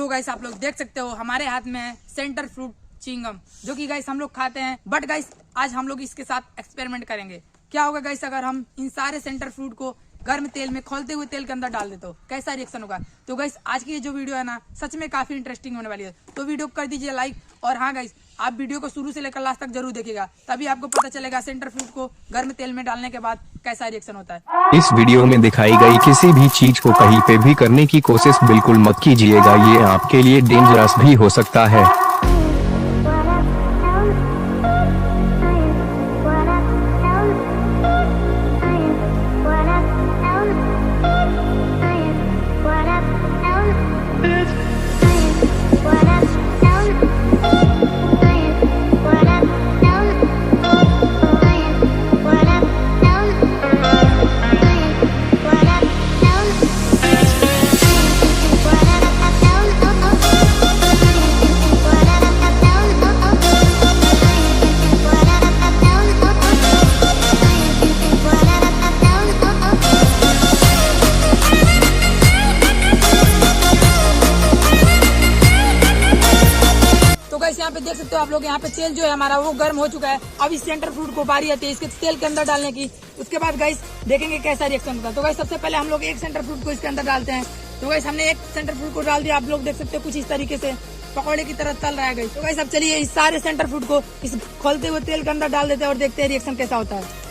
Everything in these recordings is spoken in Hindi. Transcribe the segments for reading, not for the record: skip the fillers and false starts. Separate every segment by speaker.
Speaker 1: तो गाइस आप लोग देख सकते हो हमारे हाथ में है सेंटर फ्रूट चिंगम, जो कि गाइस हम लोग खाते हैं। बट गाइस आज हम लोग इसके साथ एक्सपेरिमेंट करेंगे। क्या होगा गाइस अगर हम इन सारे सेंटर फ्रूट को गर्म तेल में, खौलते हुए तेल के अंदर डाल देते हो, कैसा रिएक्शन होगा। तो गाइस आज की ये जो वीडियो है ना, सच में काफी इंटरेस्टिंग होने वाली है। तो वीडियो को कर दीजिए लाइक, और हाँ गाइस आप वीडियो को शुरू से लेकर लास्ट तक जरूर देखिएगा, तभी आपको पता चलेगा सेंटर फ्रूट को गर्म तेल में डालने के बाद कैसा रिएक्शन होता है।
Speaker 2: इस वीडियो में दिखाई गई किसी भी चीज को कहीं पे भी करने की कोशिश बिल्कुल मत कीजिएगा, ये आपके लिए डेंजरस भी हो सकता है।
Speaker 1: यहाँ पे देख सकते हो आप लोग, यहाँ पे तेल जो है हमारा वो गर्म हो चुका है। अब इस सेंटर फ्रूट को बारी आती है इसके तेल के अंदर डालने की। उसके बाद गाइस देखेंगे कैसा रिएक्शन होता है। तो गाइस सबसे पहले हम लोग एक सेंटर फ्रूट को इसके अंदर डालते हैं। तो गाइस हमने एक सेंटर फ्रूट को डाल दिया, आप लोग देख सकते हो कुछ इस तरीके से पकौड़े की तरह तल रहा है गाइस। तो गाइस अब चलिए इस सारे सेंटर फ्रूट को इस खोलते हुए तेल के अंदर डाल देते हैं और देखते हैं रिएक्शन कैसा होता है।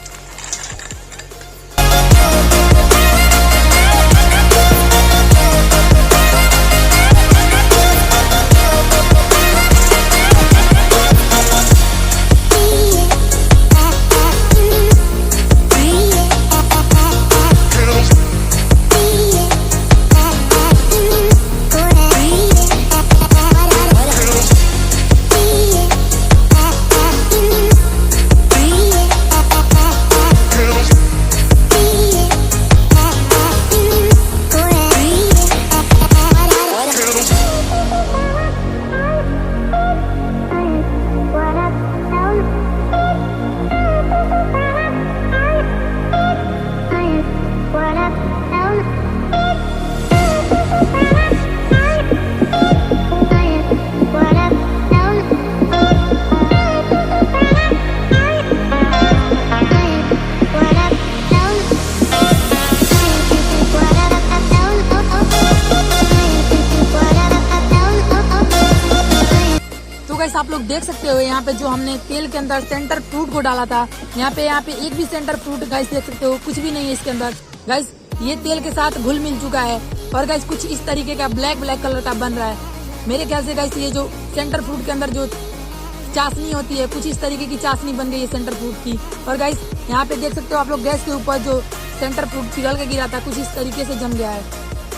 Speaker 1: आप लोग देख सकते हो यहाँ पे जो हमने तेल के अंदर सेंटर फ्रूट को डाला था, यहाँ पे एक भी सेंटर फ्रूट गाइस देख सकते हो कुछ भी नहीं है इसके अंदर। गाइस ये तेल के साथ घुल मिल चुका है और गाइस कुछ इस तरीके का ब्लैक कलर का बन रहा है। मेरे ख्याल से गाइस ये जो सेंटर फ्रूट के अंदर जो चाशनी होती है, कुछ इस तरीके की चाशनी बन गई है सेंटर फ्रूट की। और गाइस यहाँ पे देख सकते हो आप लोग गैस के ऊपर जो सेंटर फ्रूट पिघल के गिरा था, कुछ इस तरीके से जम गया है।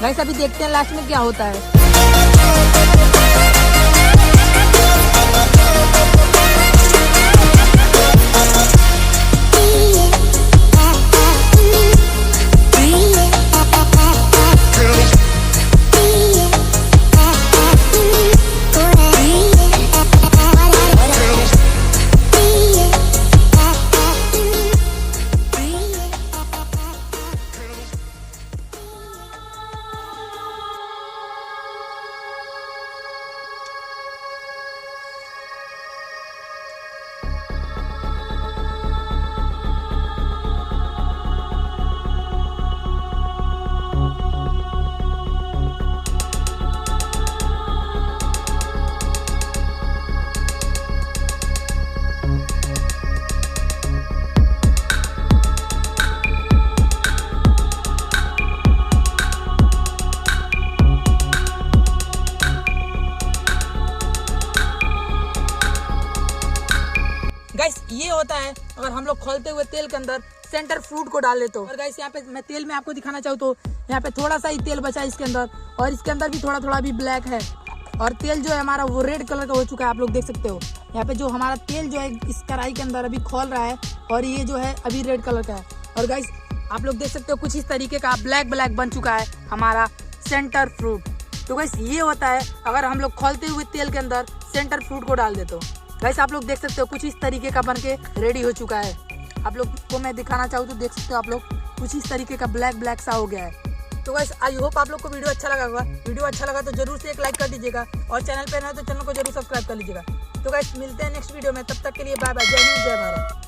Speaker 1: गाइस अभी देखते हैं लास्ट में क्या होता है। गाइस ये होता है अगर हम लोग खोलते हुए तेल के अंदर सेंटर फ्रूट को डाल लेते हो। और गाइस यहाँ पे मैं तेल में आपको दिखाना चाहूँ तो यहाँ पे थोड़ा सा ही तेल बचा है इसके अंदर, और इसके अंदर भी थोड़ा भी ब्लैक है। और तेल जो है हमारा वो रेड कलर का हो चुका है, आप लोग देख सकते हो। यहाँ पे जो हमारा तेल जो है इस कढ़ाई के अंदर अभी खोल रहा है, और ये जो है अभी रेड कलर का है। और गाइस आप लोग देख सकते हो कुछ इस तरीके का ब्लैक बन चुका है हमारा सेंटर फ्रूट। तो गाइस ये होता है अगर हम लोग खोलते हुए तेल के अंदर सेंटर फ्रूट को डाल देते हो। गाइस आप लोग देख सकते हो कुछ इस तरीके का बन के रेडी हो चुका है। आप लोग को मैं दिखाना चाहूँ तो देख सकते हो आप लोग कुछ इस तरीके का ब्लैक सा हो गया है। तो गाइस आई होप आप लोग को वीडियो अच्छा लगा होगा। वीडियो अच्छा लगा तो जरूर से एक लाइक कर दीजिएगा और चैनल पे नए तो चैनल को जरूर सब्सक्राइब कर लीजिएगा। तो गाइस मिलते हैं नेक्स्ट वीडियो में, तब तक के लिए बाय बाय, जय हिंद जय भारत।